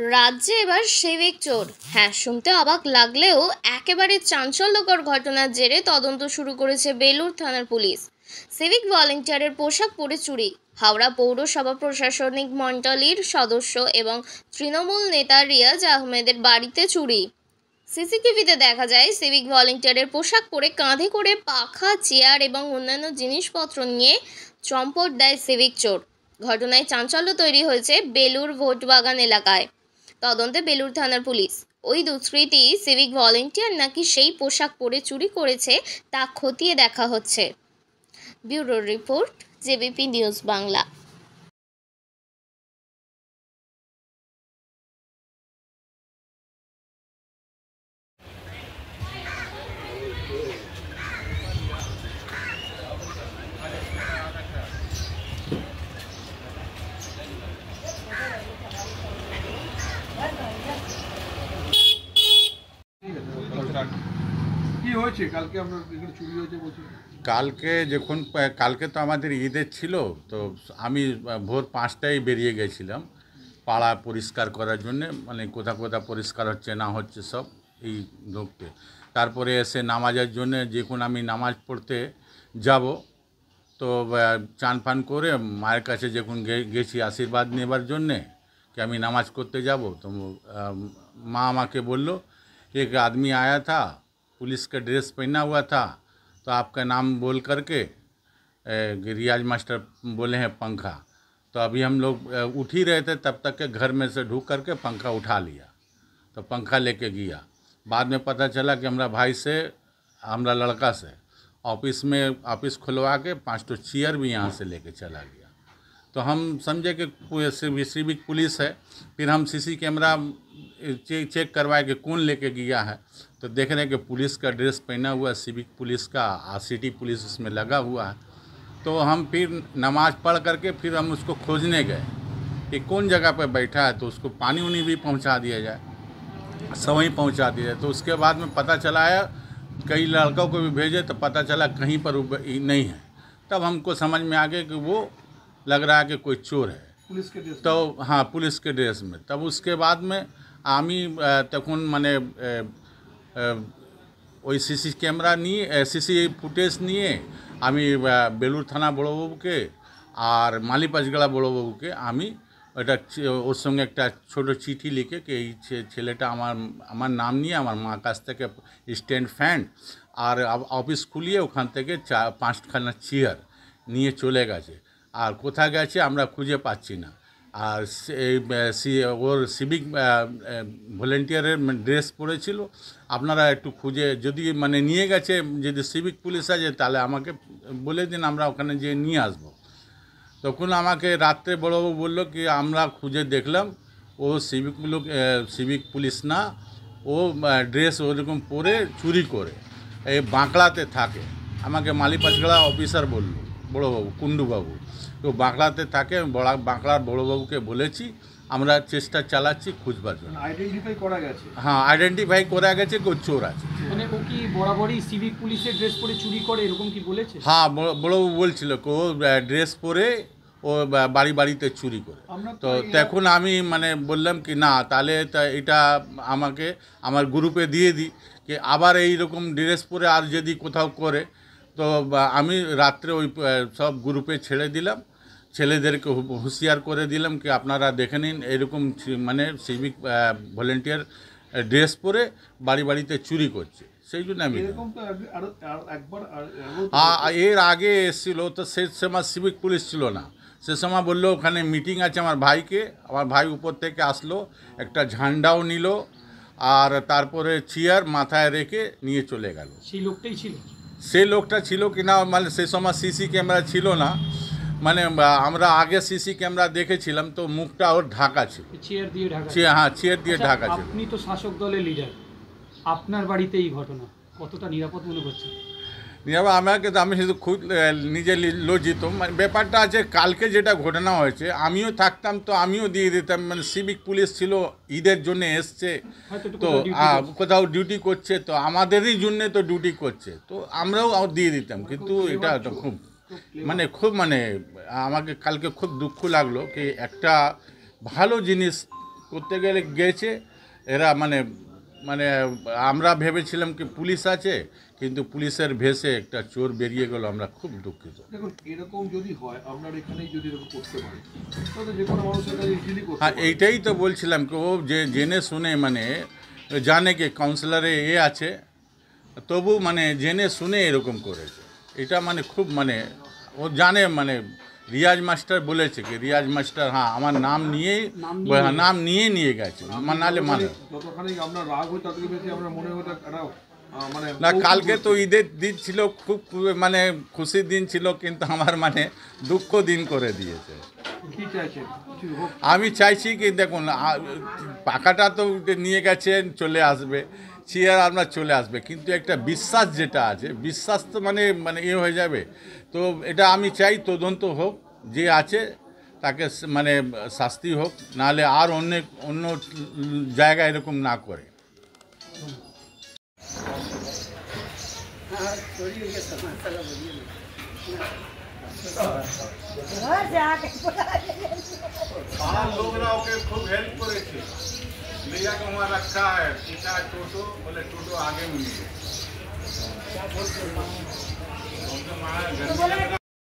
রাজ্যে এবার সিভিক চোর। হ্যাঁ, শুনতে অবাক লাগলেও একেবারে চাঞ্চল্যকর ঘটনার জেরে তদন্ত শুরু করেছে বেলুড় থানার পুলিশ। সিভিক ভলেন্টিয়ারের পোশাক পরে চুরি। হাওড়া পৌরসভা প্রশাসনিক মণ্ডলীর সদস্য এবং তৃণমূল নেতা রিয়াজ আহমেদের বাড়িতে চুরি। সিসিটিভিতে দেখা যায় সিভিক ভলেন্টিয়ারের পোশাক পরে কাঁধে করে পাখা, চেয়ার এবং অন্যান্য জিনিসপত্র নিয়ে চম্পট দেয় সিভিক চোর। ঘটনায় চাঞ্চল্য তৈরি হয়েছে বেলুড় ভোটবাগান এলাকায়। তদন্তে বেলুড় থানার পুলিশ। ওই দুষ্কৃতী সিভিক ভলেন্টিয়ার নাকি সেই পোশাক পরে চুরি করেছে তা খতিয়ে দেখা হচ্ছে। Bureau report, JBP news Bangla. কি হয়েছে কালকে আপনার এখানে চুরি হয়েছে বলছেন? কালকে তো আমাদের ঈদের ছিল, তো আমি ভোর 5টায় বেরিয়ে গেছিলাম পাড়া পরিষ্কার করার জন্যে, মানে কোথা পরিষ্কার হচ্ছে না হচ্ছে সব এই ঢুকতে। তারপরে এসে নামাজের জন্যে যখন আমি নামাজ পড়তে যাব, তো চান ফান করে মায়ের কাছে যখন গেছি আশীর্বাদ নেবার জন্যে कि আমি নামাজ করতে যাব, তো মা আমাকে বলল एक आदमी आया था, पुलिस का ड्रेस पहना हुआ था, तो आपका नाम बोल करके रियाज मास्टर बोले हैं पंखा। तो अभी हम लोग उठ ही रहे थे, तब तक के घर में से ढूक करके पंखा उठा लिया, तो पंखा लेके गया। बाद में पता चला कि हमारा भाई से, हमारा लड़का से ऑफिस खुलवा के 5 चेयर भी यहाँ से लेके चला गया। तो हम समझे कि सिविक पुलिस है। फिर हम सीसी कैमरा चेक करवाए कि कौन लेके गया है, तो देख रहे हैं कि पुलिस का ड्रेस पहना हुआ सिविक पुलिस का सिटी पुलिस उसमें लगा हुआ है। तो हम फिर नमाज पढ़ करके फिर हम उसको खोजने गए कि कौन जगह पर बैठा है, तो उसको पानी उनी भी पहुंचा दिया जाए, सवहीं पहुंचा दिया जाए। तो उसके बाद में पता चला है, कई लड़कों को भी भेजे तो पता चला कहीं पर नहीं है। तब हमको समझ में आ गया कि वो लग रहा है कि कोई चोर है, पुलिस के ड्रेस। तो हाँ, पुलिस के ड्रेस में। तब उसके बाद में আমি তখন মানে ওই সিসি ক্যামেরা নিয়ে সিসি ফুটেজ নিয়ে আমি বেলুড় থানা বড়োবাবুকে আর মালিপাঁচগাড়া বড়োবাবুকে আমি ওটা ওর সঙ্গে একটা ছোট চিঠি লিখে কি এই ছেলেটা আমার নাম নিয়ে আমার মার কাছ থেকে স্ট্যান্ড ফ্যান আর অফিস খুলিয়ে ওখান থেকে 5খানা চেয়ার নিয়ে চলে গেছে, আর কোথায় গেছে আমরা খুঁজে পাচ্ছি না। আর ওর সিভিক ভলেন্টিয়ারের ড্রেস পরেছিল, আপনারা একটু খুঁজে যদি মানে নিয়ে গেছে, যদি সিভিক পুলিশ আছে তাহলে আমাকে বলে দিন, আমরা ওখানে যেয়ে নিয়ে আসবো। তখন আমাকে রাত্রে বড়বাবু বললো কি আমরা খুঁজে দেখলাম ও সিভিক পুলিশ না, ও ড্রেস ওরকম পরে চুরি করে এই বাঁকড়াতে থাকে। আমাকে মালিপাঁচগাড়া অফিসার বলল বড়োবাবু, কুণ্ডুবাবু, তো বাঁকড়াতে থাকে। বাঁকড়ার বড়োবাবুকে বলেছি, আমরা চেষ্টা চালাচ্ছি খুঁজবার জন্য। আইডেন্টিফাই করা গেছে? হ্যাঁ, আইডেন্টিফাই করা গেছে কেউ চোর আছে। মানে ও কি বরাবরই সিভিক পুলিশের ড্রেস পরে চুরি করে এরকম কি বলেছে? হ্যাঁ, বড়োবাবু বলছিল ও ড্রেস পরে ও বাড়িতে চুরি করে। তো তখন আমি মানে বললাম কি না, তাহলে এটা আমাকে আমার গ্রুপে দিয়ে দিই, কি আবার এই রকম ড্রেস পরে আর যদি কোথাও করে, তো আমি রাত্রে ওই সব গ্রুপে ছেড়ে দিলাম, ছেলেদেরকে হুঁশিয়ার করে দিলাম কি আপনারা দেখে নিন এরকম মানে সিভিক ভলেন্টিয়ার ড্রেস পরে বাড়িতে চুরি করছে। সেই জন্য আমি এর আগে এসেছিলো, তো সে সময় সিভিক পুলিশ ছিল না। সে সময় বললো ওখানে মিটিং আছে আমার ভাইকে, আমার ভাই উপর থেকে আসলো, একটা ঝান্ডাও নিল, আর তারপরে চেয়ার মাথায় রেখে নিয়ে চলে গেল। সেই লোকটাই ছিল? সেই লোকটা ছিল কি না, মানে সে সময় সিসি ক্যামেরা ছিল না, মানে আমরা আগে সিসি ক্যামেরা দেখেছিলাম, তো মুখটা ওর ঢাকা ছিল, চেয়ার দিয়ে ঢাকা। হ্যাঁ, চেয়ার দিয়ে ঢাকা ছিল। আপনি তো শাসক দলের লিডার, আপনার বাড়িতে এই ঘটনা কতটা নিরাপদ মনে করছেন? আমি শুধু খুব নিজে লজ্জিত। মানে ব্যাপারটা আছে, কালকে যেটা ঘটনা হয়েছে আমিও থাকতাম তো আমিও দিয়ে দিতাম। মানে সিভিক পুলিশ ছিল, ঈদের জন্য এসছে, তো কোথাও ডিউটি করছে, তো আমাদেরই জন্যে তো ডিউটি করছে, তো আমরাও দিয়ে দিতাম। কিন্তু এটা খুব মানে আমাকে কালকে খুব দুঃখ লাগলো কি একটা ভালো জিনিস করতে গেলে গেছে এরা মানে মানে আমরা ভেবেছিলাম কি পুলিশ আছে, কিন্তু পুলিশের ভেসে একটা চোর বেরিয়ে গেল। আমরা খুব দুঃখিত। দেখুন এরকম যদি হয় আপনার এখানেই যদি এরকম করতে পারে তাহলে যে কোনো মানুষের কাছে ইজিলি করতে হ্যাঁ, পারে। এইটাই তো বলছিলাম কি ও যে জেনে শুনে মানে জানে কি কাউন্সিলরে আছে, তবু মানে জেনে শুনে এরকম করেছে। এটা মানে খুব মানে ও জানে মানে রিয়াজ মাস্টার বলেছে কি রিয়াজ মাস্টার হ্যাঁ আমার নাম নিয়েই নাম নিয়ে গেছে, নাহলে মানে যতখানি আপনার রাগ হয় তার থেকে বেশি আমরা মনে হয় এটা একটা মানে না। কালকে তো ঈদের দিন ছিল, খুব মানে খুশির দিন ছিল, কিন্তু আমার মানে দুঃখ দিন করে দিয়েছে। কি চাইছেন কিছু হোক? আমি চাইছি কি দেখুন পাকাটা তো নিয়ে গেছেন, চলে আসবে, চেয়ার আপনার চলে আসবে, কিন্তু একটা বিশ্বাস যেটা আছে, বিশ্বাস তো মানে মানে হয়ে যাবে। তো এটা আমি চাই তদন্ত হোক, যে আছে তাকে মানে শাস্তি হোক, নাহলে আর অন্য জায়গায় এরকম না করে। পাড়ার লোকরা ওকে খুব হেল্প করেছে, ले जाके वहाँ रखा है, पूछा टोटो, बोले टोटो आगे में नहीं है।